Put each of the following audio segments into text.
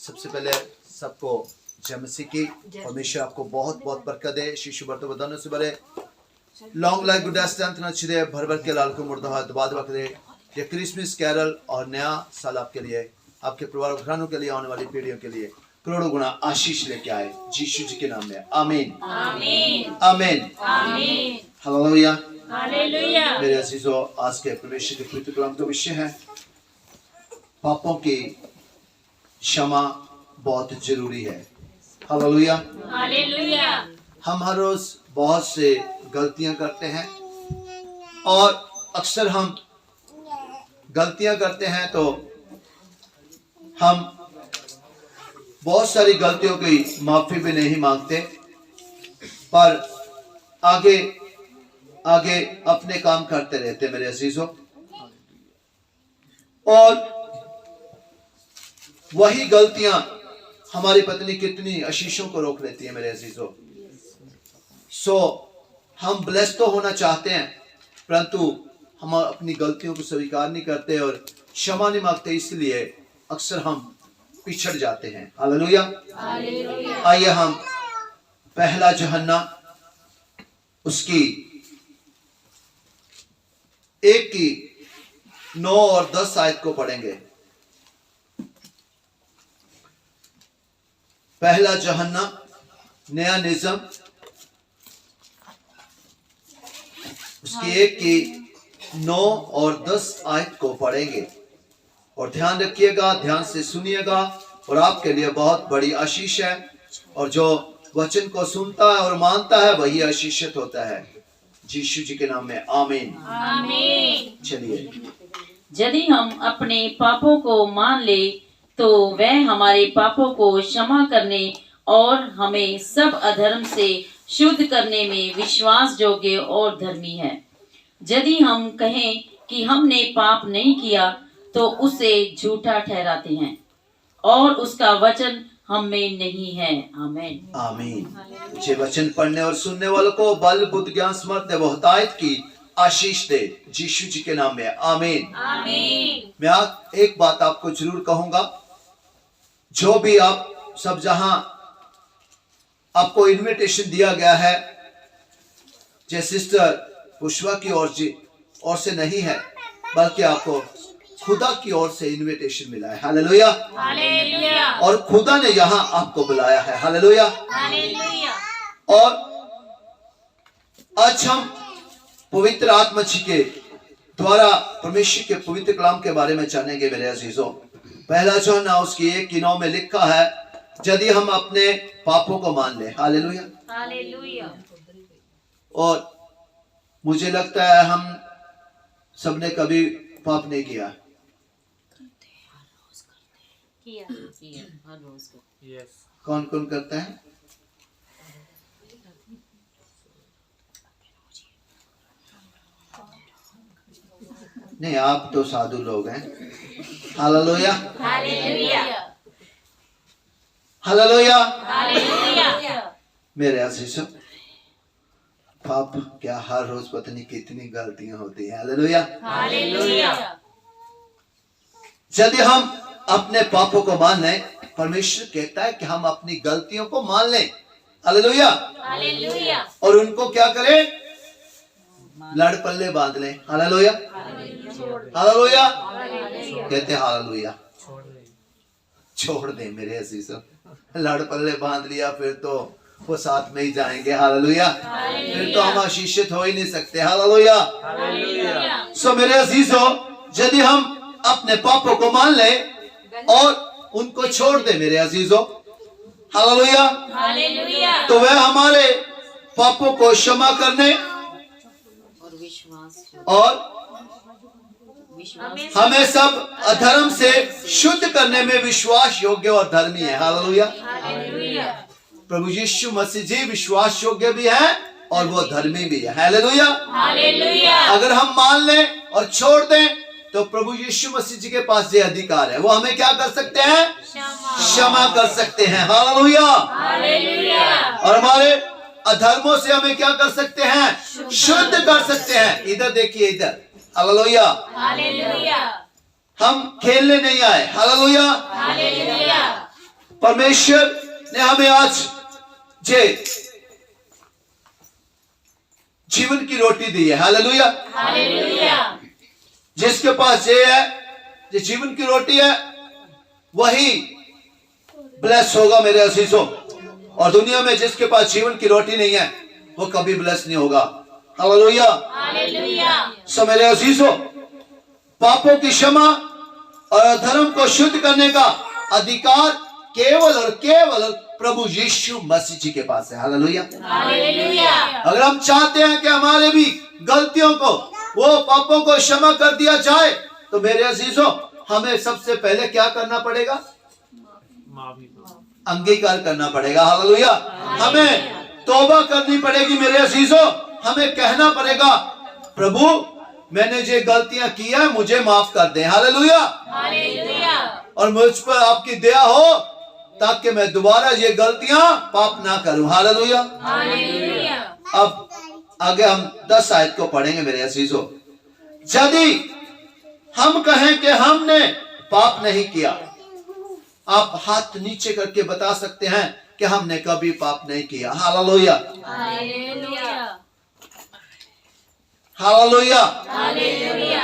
सबसे पहले सबको जय मसीह की परमेश्वर आपको बहुत बहुत बरकत दे। शिशु बर्तो बदानो से बरे लॉन्ग लाइफ गुड स्ट्रेंथ नची दे, भर भर के लाल को मुर्दा हाथ दबा दबा दे। ये क्रिसमस कैरल और नया साल आपके लिए, आपके परिवार घरानों के लिए, आने वाली पीढ़ियों के लिए करोड़ों गुना आशीष लेके आए यीशु जी के नाम में। आमीन आमीन आमीन आमीन। Hallelujah hallelujah. मेरे अजीजों, आज के परमेश्वर के पवित्र कलाम का विषय है पापों की क्षमा बहुत जरूरी है। Hallelujah hallelujah. हम हर रोज बहुत से गलतियां करते हैं और अक्सर हम गलतियां करते हैं तो हम बहुत सारी गलतियों की माफी भी नहीं मांगते, पर आगे आगे अपने काम करते रहते मेरे अजीजों। और वही गलतियां हमारी पत्नी कितनी आशीषों को रोक लेती है मेरे अजीजों। हम ब्लेस्ड तो होना चाहते हैं, परंतु हम अपनी गलतियों को स्वीकार नहीं करते और क्षमा नहीं मांगते, इसलिए अक्सर हम पिछड़ जाते हैं। हालेलुया। आइए हम पहला यूहन्ना उसकी 1:9 और 10 आयत को पढ़ेंगे। पहला यूहन्ना नया निज़म उसकी 1:9 और 10 आयत को पढ़ेंगे और ध्यान रखिएगा, ध्यान से सुनिएगा और आपके लिए बहुत बड़ी आशीष है। और जो वचन को सुनता है और मानता है वही आशीषित होता है। यीशु जी के नाम में आमीन आमीन। चलिए, यदि हम अपने पापों को मान ले तो वह हमारे पापों को क्षमा करने और हमें सब अधर्म से शुद्ध करने में विश्वास योग्य और धर्मी है। यदि हम कहें कि हमने पाप नहीं किया तो उसे झूठा ठहराते हैं और उसका वचन हम में नहीं है। आमीन आमीन। जे वचन पढ़ने और सुनने वालों को बल बुद्धि ज्ञान समर्थ दे, बहुतायत की आशीष दे यीशु जी के नाम में। आमीन आमीन। मैं एक बात आपको जरूर कहूंगा, जो भी आप सब जहां आपको इनविटेशन दिया गया है, जे सिस्टर पुष्पा की ओर से नहीं है, बल्कि आपको खुदा की ओर से इनविटेशन मिला है। Hallelujah hallelujah. और खुदा ने यहां आपको बुलाया है। Hallelujah hallelujah. और आज हम पवित्र आत्मा जी के द्वारा परमेश्वर के पवित्र कलाम के बारे में जानेंगे मेरे अजीजों। पहला यूहन्ना उसकी 1:9 में लिखा है, यदि हम अपने पापों को मान ले। Hallelujah hallelujah. और मुझे लगता है हम सबने कभी पाप नहीं किया। कौन कौन करता है? नहीं, आप तो साधु लोग हैं। Hallelujah hallelujah hallelujah hallelujah. मेरे अजीजों, पाप क्या हर रोज पता नहीं कितनी गलतियां होती हैं। Hallelujah hallelujah. यदि हम अपने पापों को मान लें, परमेश्वर कहता है कि हम अपनी गलतियों को मान लें। Hallelujah hallelujah. और उनको क्या करें? लड़ पल्ले बांध लें। Hallelujah hallelujah. कहते हैं हालेलुया, छोड़ दे मेरे अजीजों। लड़ पल्ले बांध लिया फिर तो वो साथ में ही जाएंगे। हालेलुया। फिर तो हम आशीषित हो ही नहीं सकते। Hallelujah hallelujah. सो मेरे अजीजों, यदि हम अपने पापों को मान लें और उनको छोड़ दे मेरे अजीजों, हालेलुया हालेलुया, तो वह हमारे पापों को क्षमा करने और हमें सब अधर्म से शुद्ध करने में विश्वास योग्य और धर्मी है। Hallelujah hallelujah. प्रभु यीशु मसीह जी विश्वास योग्य भी है और वो धर्मी भी है। Hallelujah hallelujah. अगर हम मान लें और छोड़ दें तो प्रभु यीशु मसीह जी के पास ये अधिकार है, वो हमें क्या कर सकते हैं? क्षमा कर सकते हैं। Hallelujah hallelujah. और हमारे अधर्मों से हमें क्या कर सकते हैं? शुद्ध कर सकते हैं। इधर देखिए, इधर। Hallelujah hallelujah. हम खेलने नहीं आए। Hallelujah hallelujah. परमेश्वर ने हमें आज जे जीवन की रोटी दी है। हालेलुया। हालेलुया। जिसके पास ये है, जो जीवन की रोटी है, वही ब्लेस होगा मेरे अजीजों। और दुनिया में जिसके पास जीवन की रोटी नहीं है, वो कभी ब्लेस नहीं होगा। हालेलुया। हालेलुया। सो मेरे अजीजों, पापों की क्षमा और धर्म को शुद्ध करने का अधिकार केवल और केवल प्रभु यीशु मसीह जी के पास है। हालेलुया। हालेलुया। अगर हम चाहते हैं कि हमारे भी गलतियों को, वो पापों को क्षमा कर दिया जाए, तो मेरे अजीजों, हमें सबसे पहले क्या करना पड़ेगा? अंगीकार करना पड़ेगा। हालेलुया। हमें तौबा करनी पड़ेगी मेरे अजीजों। हमें कहना पड़ेगा, प्रभु मैंने जो गलतियां की है मुझे माफ कर दे। हालेलुया। हालेलुया। और मुझ पर आपकी दया हो, ताकि मैं दोबारा ये गलतियां पाप ना करूं। हालेलुया। हालेलुया। अब आगे हम 10 आयत को पढ़ेंगे मेरे अजीजों। यदि हम कहें कि हमने पाप नहीं किया, आप हाथ नीचे करके बता सकते हैं कि हमने कभी पाप नहीं किया। Hallelujah. Hallelujah. Hallelujah. Hallelujah.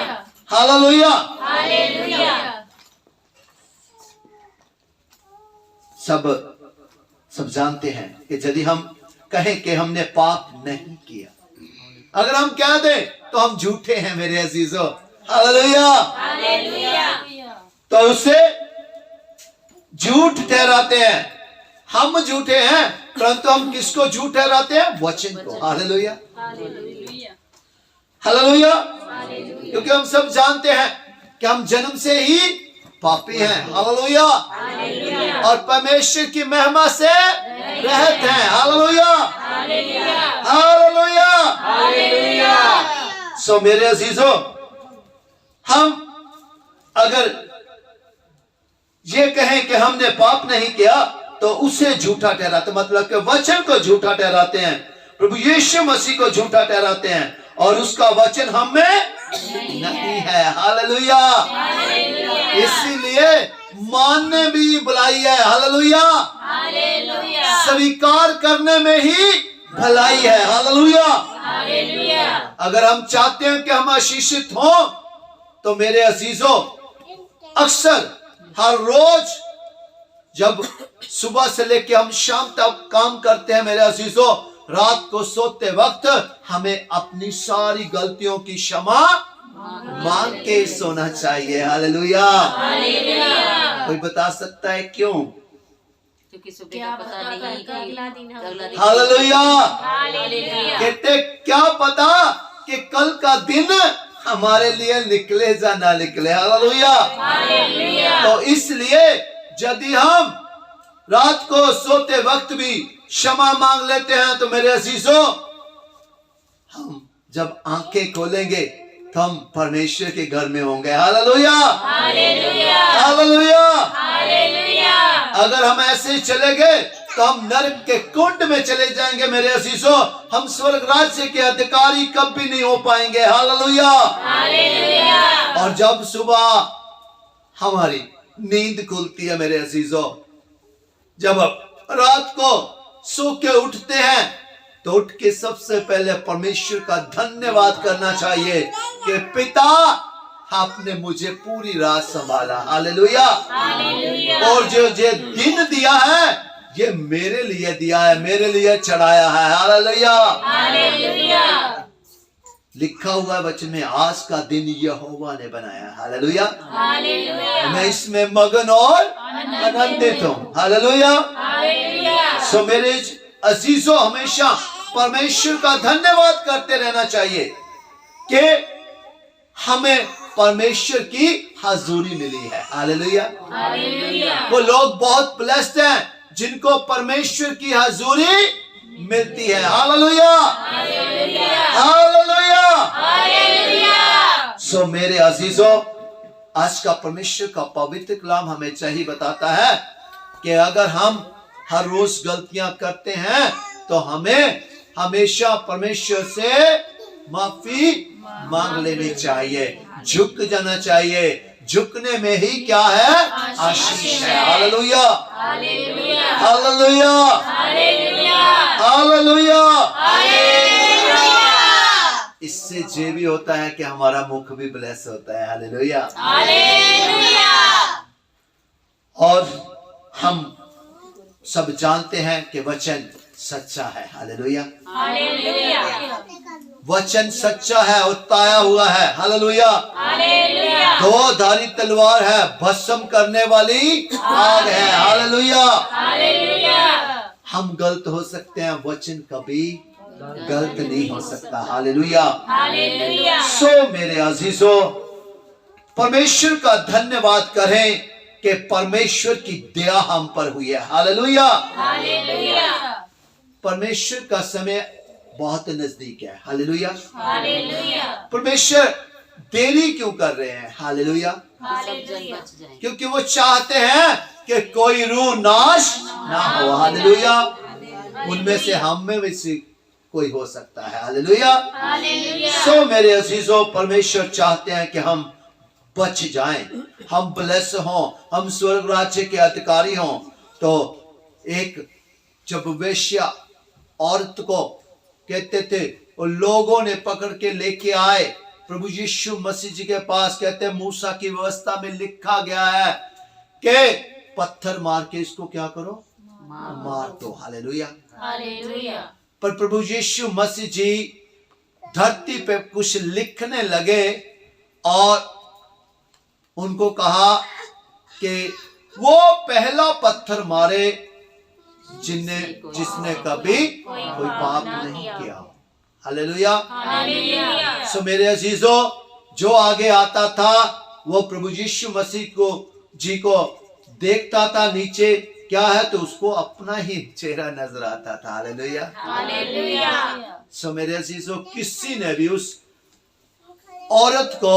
Hallelujah. Hallelujah. सब जानते हैं कि यदि हम कहें कि हमने पाप नहीं किया, अगर हम कह दें तो हम झूठे हैं मेरे अजीजों। हालेलुया। हालेलुया। तो उसे झूठ ठहराते हैं। हम झूठे हैं, परंतु हम किसको झूठ ठहराते हैं? वचन को। हालेलुया। हालेलुया। हालेलुया। क्योंकि हम सब जानते हैं कि हम जन्म से ही पापी हैं। हालेलुया। और परमेश्वर की महिमा से रहित हैं। हालेलुया। हालेलुया। हालेलुया। सो मेरे अजीजों, हम अगर ये कहें कि हमने पाप नहीं किया, तो उसे झूठा ठहराते, मतलब कि वचन को झूठा ठहराते हैं, प्रभु यीशु मसीह को झूठा ठहराते हैं, और उसका वचन हम में नहीं है। हालेलुया। इसीलिए मानने भी भलाई है। हालेलुया। हालेलुया। स्वीकार करने में ही भलाई है। हालेलुया। हालेलुया। अगर हम चाहते हैं कि हम आशीषित हों, तो मेरे अजीजों, अक्सर हर रोज जब सुबह से लेकर हम शाम तक काम करते हैं मेरे अजीजों, रात को सोते वक्त हमें अपनी सारी गलतियों की क्षमा मांग के सोना चाहिए। हालेलुया। कोई बता सकता है क्यों? क्योंकि सुबह का पता नहीं कि अगला दिन हालेलुया। हालेलुया। कहते क्या पता कि कल का दिन हमारे लिए निकले या ना निकले। हालेलुया। तो इसलिए यदि हम रात को सोते वक्त भी क्षमा मांग लेते हैं, तो मेरे अजीजों, हम जब आंखें खोलेंगे तो हम परमेश्वर के घर में होंगे। हालेलुया। हालेलुया। अगर हम ऐसे चले गए तो हम नरक के कुंड में चले जाएंगे मेरे अजीजों। हम स्वर्ग राज्य के अधिकारी कभी नहीं हो पाएंगे। हालेलुया। और जब सुबह हमारी नींद खुलती है मेरे अजीजों, जब रात को सो के उठते हैं, तो उठ के सबसे पहले परमेश्वर का धन्यवाद करना चाहिए कि पिता, आपने मुझे पूरी रात संभाला। हालेलुया। और जो दिन दिया है, ये मेरे लिए दिया है, मेरे लिए चढ़ाया है। हालेलुया। लिखा हुआ है वचन में, आज का दिन यहोवा ने बनाया। हालेलुया। मैं इसमें मगन और आनंदित हूँ। हालेलुया। सो मेरे अजीजों, हमेशा परमेश्वर का धन्यवाद करते रहना चाहिए कि हमें परमेश्वर की हाजुरी मिली है। हालेलुया। वो लोग बहुत ब्लेस्ड हैं जिनको परमेश्वर की हाजुरी मिलती है। हालेलुया। हालेलुया। सो मेरे अजीजों, आज का परमेश्वर का पवित्र कलाम हमें चाहिए बताता है कि अगर हम हर रोज गलतियां करते हैं, तो हमें हमेशा परमेश्वर से माफी मांग लेनी चाहिए, झुक जाना चाहिए, झुकने में ही क्या है? आशीष है। Hallelujah, hallelujah, hallelujah, hallelujah, hallelujah. इससे ये भी होता है कि हमारा मुख भी ब्लेस होता है। Hallelujah, hallelujah. और हम सब जानते हैं कि वचन सच्चा है। हालेलुया, हालेलुया, वचन सच्चा है और ताया हुआ है। हालेलुया, हालेलुया, दो धारी तलवार है, भस्म करने वाली आग है। हालेलुया। हालेलुया। हम गलत हो सकते हैं, वचन कभी गलत नहीं हो सकता। हालेलुया। हालेलुया। सो मेरे अजीजों, परमेश्वर का धन्यवाद करें कि परमेश्वर की दया हम पर हुई है। हालेलुया, हालेलुया, परमेश्वर का समय बहुत नजदीक है। हालेलुया, हालेलुया, परमेश्वर देरी क्यों कर रहे हैं? हालेलुया, हालेलुया, क्योंकि वो चाहते हैं कि कोई रूह नाश ना हो। हालेलुया, उनमें से हम में से कोई हो सकता है। हालेलुया। हालेलुया। सो मेरे अजीजों, परमेश्वर चाहते हैं कि हम बच जाएं, हम ब्लेस हों, हम स्वर्ग राज्य के अधिकारी हों। तो एक जब वेश्या औरत को कहते थे, और लोगों ने पकड़ के लेके आए प्रभु यीशु मसीह जी के पास, कहते हैं मूसा की व्यवस्था में लिखा गया है कि पत्थर मार के इसको क्या करो? मार दो। हालेलुया। हालेलुया। पर प्रभु यीशु मसीह जी धरती पे कुछ लिखने लगे और उनको कहा कि वो पहला पत्थर मारे जिसने कभी कोई पाप नहीं किया। हालेलुया। हालेलुया। सो मेरे अजीजों, जो आगे आता था वो प्रभु यीशु मसीह को जी को देखता था नीचे क्या है, तो उसको अपना ही चेहरा नजर आता था। Hallelujah, hallelujah. सो मेरे अजीजों, किसी ने भी उस औरत को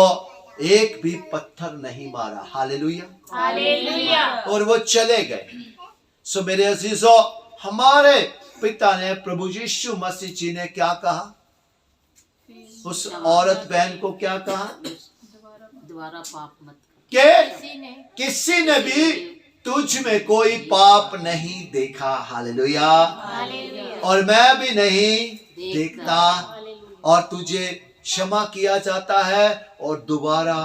एक भी पत्थर नहीं मारा। Hallelujah, hallelujah. और वो चले गए। सो मेरे अजीजों, हमारे पिता ने प्रभु यीशु मसीह जी ने क्या कहा? उस औरत बहन को क्या कहा? दोबारा पाप मत कि किसी ने भी तुझ में कोई पाप नहीं देखा। हालेलुया, और मैं भी नहीं देखता, और तुझे क्षमा किया जाता है और दोबारा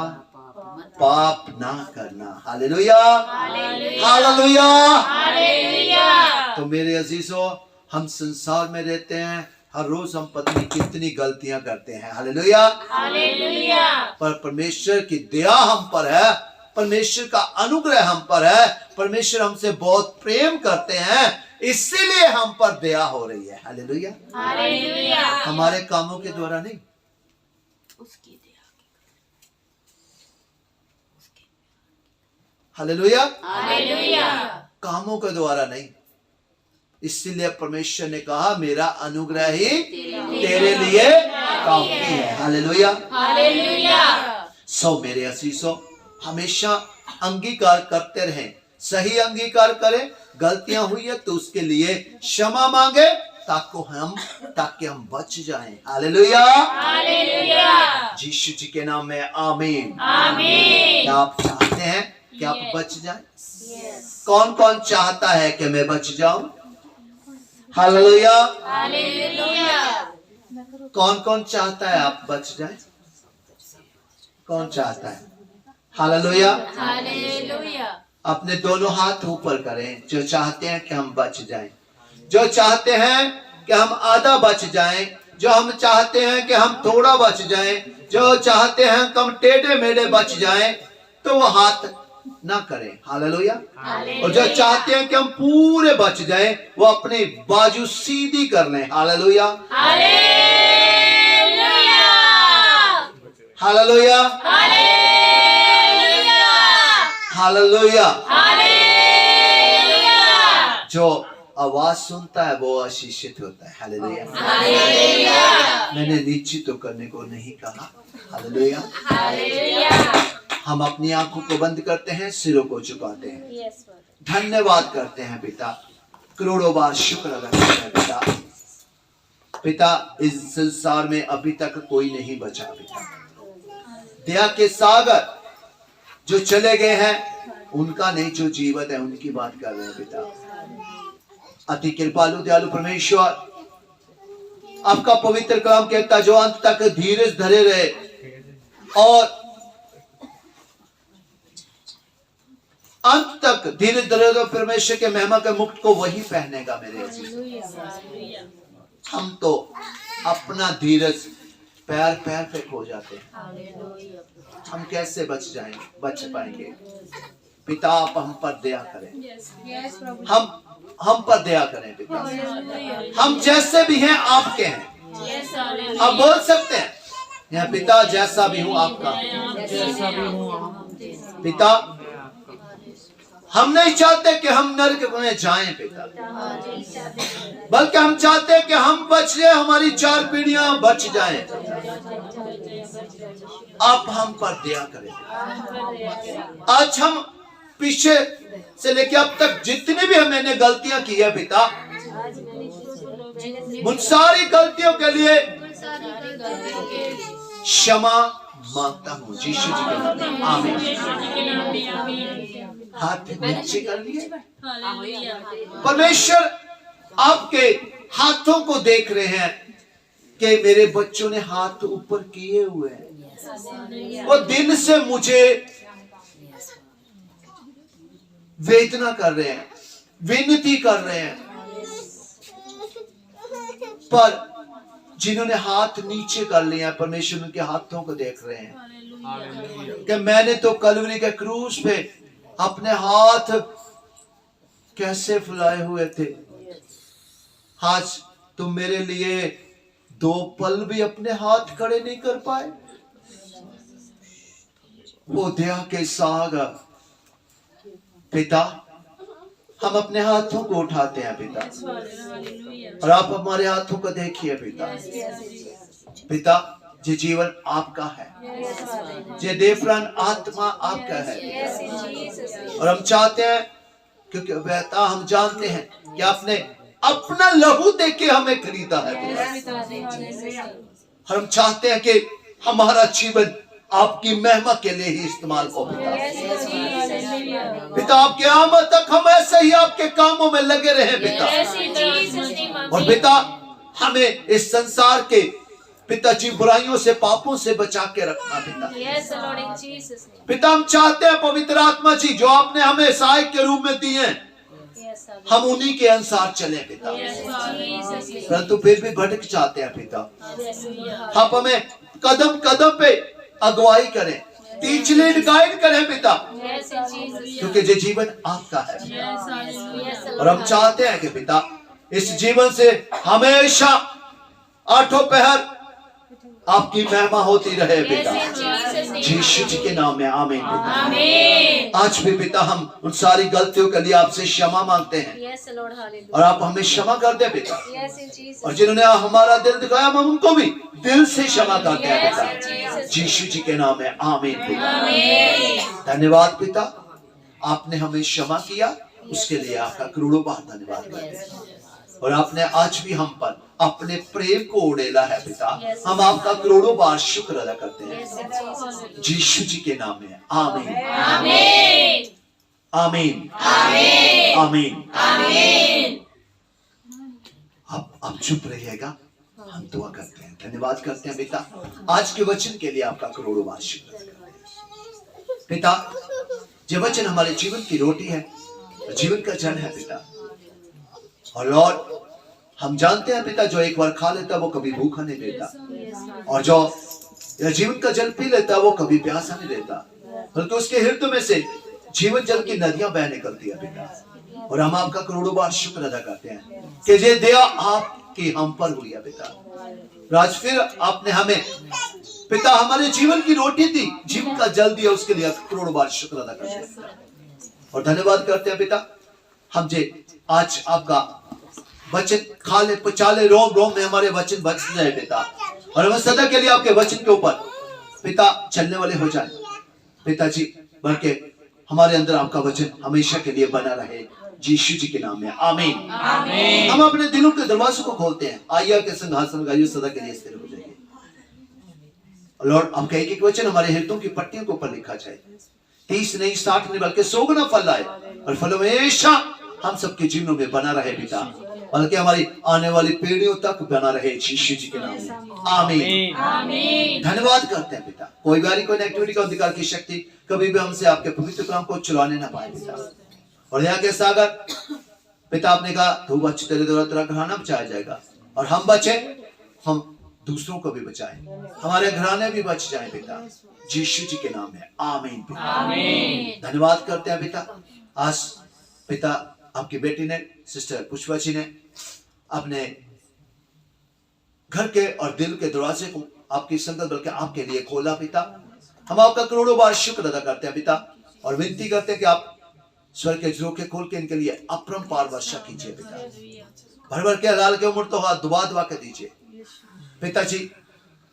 पाप ना करना। Hallelujah, hallelujah, hallelujah. तो मेरे अजीजों, हम संसार में रहते हैं, हर रोज हम पता नहीं कितनी गलतियां करते हैं। Hallelujah, hallelujah. पर परमेश्वर की दया हम पर है, परमेश्वर का अनुग्रह हम पर है, परमेश्वर हमसे बहुत प्रेम करते हैं, इसीलिए हम पर दया हो रही है। Hallelujah, hallelujah. हमारे कामों के द्वारा नहीं, उसकी दया। Hallelujah, hallelujah. कामों के द्वारा नहीं। इसीलिए परमेश्वर ने कहा, मेरा अनुग्रह ही तेरे लिए काफी है। Hallelujah, hallelujah. सो मेरे असीसों, हमेशा अंगीकार करते रहें, सही अंगीकार करें। गलतियां हुई है तो उसके लिए क्षमा मांगे ताकि हम बच जाएं। Hallelujah, hallelujah. यीशु जी के नाम में आमीन। आमीन। क्या आप चाहते हैं कि आप बच जाएं? कौन कौन चाहता है कि मैं बच जाऊं? Hallelujah, hallelujah. कौन कौन चाहता है आप बच जाएं? कौन चाहता है? Hallelujah, hallelujah. अपने दोनों हाथ ऊपर करें जो चाहते हैं कि हम बच जाएं, जो चाहते हैं कि हम आधा बच जाएं, जो हम चाहते हैं कि हम थोड़ा बच जाएं, जो चाहते हैं कि हम टेढ़े मेढ़े बच जाएं, तो वो हाथ ना करें। हालेलुया, और जो चाहते हैं कि हम पूरे बच जाएं, वो अपनी बाजू सीधी कर लें। Hallelujah, hallelujah. Hallelujah, hallelujah. Hallelujah. जो आवाज सुनता है वो आशीषित होता है। Hallelujah, hallelujah. मैंने नीचे तो करने को नहीं कहा। Hallelujah, hallelujah. हम अपनी आंखों को बंद करते हैं, सिरों को झुकाते हैं, धन्यवाद करते हैं पिता, करोड़ों बार शुक्र अदा करते हैं पिता। पिता, इस संसार में अभी तक कोई नहीं बचा पिता। दया के सागर जो चले गए हैं उनका नहीं, जो जीवित है उनकी बात कर रहे हैं पिता। अति कृपालु दयालु परमेश्वर, आपका पवित्र कलाम कहता जो अंत तक धीरज धरे रहे और अंत तक धीरज धरे रहे, परमेश्वर के महिमा के मुकुट को वही पहनेगा मेरे अजीज। हम तो अपना धीरज पैर पैर पे खो जाते हैं, हम कैसे बच पाएंगे? पिता आप हम पर दया करें, हम पर दया करें पिता। हम जैसे भी हैं आपके हैं, आप बोल सकते हैं यहाँ पिता जैसा भी हूँ आपका। पिता हम नहीं चाहते कि हम नरक में जाएं पिता, बल्कि हम चाहते हैं कि हम बच जाए, हमारी 4 पीढ़ियां बच जाएं। आप हम पर दया करें। आज हम पीछे से लेके अब तक जितनी भी हमने गलतियां की है पिता, उन सारी गलतियों के लिए क्षमा मांगता हूँ यीशु जी के नाम में, आमीन। हाथ नीचे कर लिए। परमेश्वर आपके हाथों को देख रहे हैं कि मेरे बच्चों ने हाथ ऊपर किए हुए हैं, वो दिन से मुझे वेदना कर रहे हैं, विनती कर रहे हैं, पर जिन्होंने हाथ नीचे कर लिए हैं परमेश्वर उनके हाथों को देख रहे हैं कि मैंने तो कलवरी के क्रूस पे अपने हाथ कैसे फैलाए हुए थे, आज तुम मेरे लिए 2 पल भी अपने हाथ खड़े नहीं कर पाए। वो दया के सागर पिता, हम अपने हाथों को उठाते हैं पिता, और आप हमारे हाथों को देखिए पिता। पिता ये जीवन आपका है, ये देह प्राण आत्मा आपका है, और हम चाहते हैं क्योंकि बेटा हम जानते हैं कि आपने अपना लहू दे के हमें खरीदा है पिता, और हम चाहते हैं कि हमारा जीवन आपकी महिमा के लिए ही इस्तेमाल हो पिता। पिता आपके आमद तक हम ऐसे ही आपके कामों में लगे रहे पिता, और पिता हमें इस संसार के पिता जी बुराइयों से पापों से बचा के रखना पिता। पिता हम चाहते हैं पवित्र आत्मा जी जो आपने हमें सहायक के रूप में दिए हैं, हम उन्हीं के अनुसार चले पिता, परंतु फिर भी भटक जाते हैं पिता। आप हमें कदम कदम पे अगुवाई करें, टीच लीड गाइड करें पिता, क्योंकि ये जीवन आपका है, और हम चाहते हैं कि पिता इस जीवन से हमेशा 8 पहर आपकी महिमा होती रहे पिता, यीशु जी के नाम में, आमीन। आज भी पिता हम उन सारी गलतियों के लिए आपसे क्षमा मांगते हैं, और आप हमें क्षमा कर दे पिता, और जिन्होंने हमारा दिल दिखाया हम उनको भी दिल से क्षमा करते हैं पिता, यीशु जी के नाम में, आमीन। धन्यवाद पिता, आपने हमें क्षमा किया, उसके लिए आपका करोड़ों बार धन्यवाद करते हैं, और आपने आज भी हम पर अपने प्रेम को उड़ेला है पिता, हम आपका करोड़ों बार शुक्र अदा करते हैं यीशु जी के नाम में, आमीन आमीन आमीन आमीन। अब चुप रहिएगा, हम दुआ करते हैं, धन्यवाद करते हैं पिता, आज के वचन के लिए आपका करोड़ों बार शुक्र अदा करते हैं पिता। ये वचन हमारे जीवन की रोटी है, जीवन का जल है पिता, और लॉर्ड हम जानते हैं पिता जो एक बार खा लेता वो कभी भूखा नहीं रहता, और जो जीवन का जल पी लेता वो कभी प्यासा नहीं रहता, बल्कि उसके हृदय में से जीवन जल की नदियां बह निकलती है पिता, और हम आपका करोड़ों बार शुक्र अदा करते हैं कि ये दया आपकी हम पर हुई है पिता। आज फिर आपने हमें पिता हमारे जीवन की रोटी दी, जीवन का जल दिया, उसके लिए करोड़ों बार शुक्र अदा करते हैं और धन्यवाद करते हैं पिता। हम जे आज आपका वचन खा ले, पचा ले, रोम रोम में हमारे वचन बच जाए पिता, और हम सदा के लिए आपके वचन के ऊपर पिता चलने वाले हो जाए पिताजी, बल्कि हमारे अंदर आपका वचन हमेशा के लिए बना रहे यीशु जी के नाम में, आमीन आमीन। हम अपने दिलों के दरवाजों को खोलते हैं, आइए के सिंहासन गाइए, सदा के लिए स्थिर हो जाइए। लॉर्ड आपका एक एक वचन हमारे हृदयों की पट्टियों के ऊपर लिखा जाए 30 नहीं 60 नहीं बल्कि 100 गुना फल लाए, और फल हमेशा हम सबके जीवनों में बना रहे पिता, बल्कि हमारी आने वाली पीढ़ियों तक बना रहे यीशु जी के नाम में आमीन। धन्यवाद करते हैं पिता। कोई बारी कोई नेगेटिविटी का अधिकार की शक्ति कभी भी हमसे आपके पवित्र कलाम को चुराने ना पाए पिता। और यहाँ के सागर पिता आपने कहा तू बच तेरे द्वारा तेरा घराना बचाया जाएगा, और हम बचे, हम दूसरों को भी बचाएं, हमारे घराने भी बच जाएं पिता, यीशु जी के नाम में आमीन पिता। धन्यवाद करते हैं पिता। आज पिता आपकी बेटी ने, सिस्टर पुष्पा जी ने अपने घर के और दिल के दरवाजे को आपकी संगत बल्कि आपके लिए खोला पिता। हम आपका करोड़ों बार शुक्र अदा करते हैं पिता, और विनती करते हैं कि आप स्वर्ग के झरोखे खोल के इनके लिए अपरंपार वर्षा कीजिए पिता। भर भर के हलाल के उम्र तो हाथ दुबा दुबा के दीजिए पिताजी,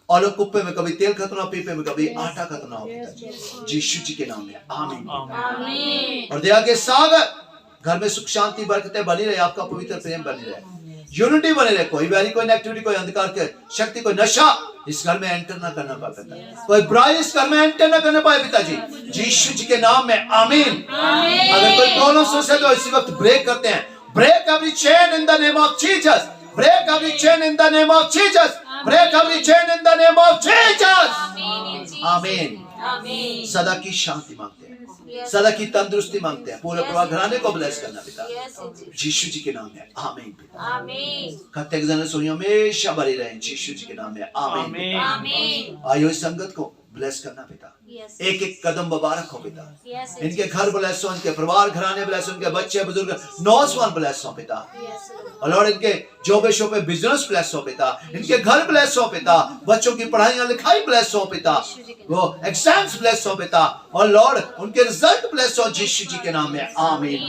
और कुप्पे में कभी तेल खत्म ना, पीपे में कभी आटा खत्म ना हो पिताजी, यीशु जी के नाम में आमीन। और दया के सागर घर में सुख शांति बरकतें बनी रहे, आपका पवित्र प्रेम बनी रहे, यूनिटी बनी रहे, कोई बैरी कोई नेगेटिविटी कोई अंधकार के शक्ति कोई नशा इस घर में एंटर ना करना पाए पिता, कोई बुराई इस घर में एंटर ना करना पाए पिताजी, यीशु जी के नाम में आमीन। अगर कोई प्रॉब्लम सोचे तो इसी वक्त ब्रेक करते हैं, break every chain in the name of Jesus, break every chain in the name of Jesus, break every chain in the name of Jesus आमीन। सदा की शांति मांगते हैं, सदा की तंदुरुस्ती मांगते हैं, पूरे परिवार घराने को ब्लेस करना पिता, यीशु जी के नाम में आमीन पिता। कत्ते जन सुनियो हमेशा भरे रहे यीशु जी के नाम में आमीन। आयो इस संगत को ब्लेस करना पिता, एक एक कदम मुबारक हो पिता, इनके घर ब्लेस हो, इनके परिवार घराने ब्लेस हो, इनके बच्चे बुजुर्ग नौजवान ब्लेस हो पिता, और लॉर्ड इनके जॉब शोबे बिजनेस ब्लेस हो पिता, इनके घर ब्लेस हो पिता, बच्चों की पढ़ाई लिखाई ब्लेस हो पिता, वो एग्जाम्स ब्लेस हो पिता, और लॉर्ड उनके रिजल्ट ब्लेस हो यीशु जी के नाम में आमीन।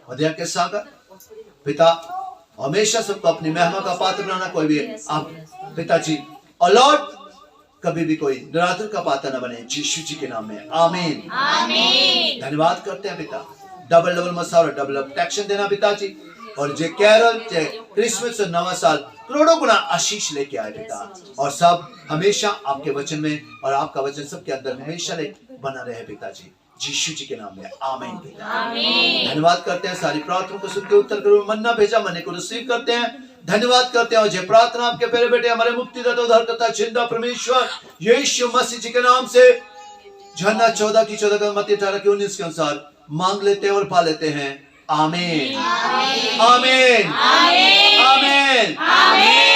और दया के सागर पिता हमेशा सबको अपनी महिमा का पात्र बनाना, कोई भी आप पिताजी, और लॉर्ड कभी भी कोई निरादर का पात्र न बने यीशु जी के नाम में आमीन। धन्यवाद करते हैं पिता, डबल डबल मसाला डबल प्रोटेक्शन देना पिताजी, और जे कैरल जे क्रिसमस और नवा साल करोड़ों गुना आशीष लेके आए पिता, और सब हमेशा आपके वचन में, और आपका वचन सबके अंदर हमेशा बना रहे पिताजी, यीशु जी के नाम में आमीन पिता। धन्यवाद करते हैं, सारी प्रार्थना को सुन के उत्तर करो, मन्ना भेजा मन्ने को रिसीव करते हैं, धन्यवाद करते हैं, और ये प्रार्थना आपके प्यारे बेटे हमारे मुक्तिदाता उद्धारकर्ता जिंदा परमेश्वर यीशु मसीह जी के नाम से यूहन्ना 14 की 14 का मत्ती 18 की 19 के अनुसार मांग लेते हैं और पा लेते हैं आमीन आमीन आमीन आमीन।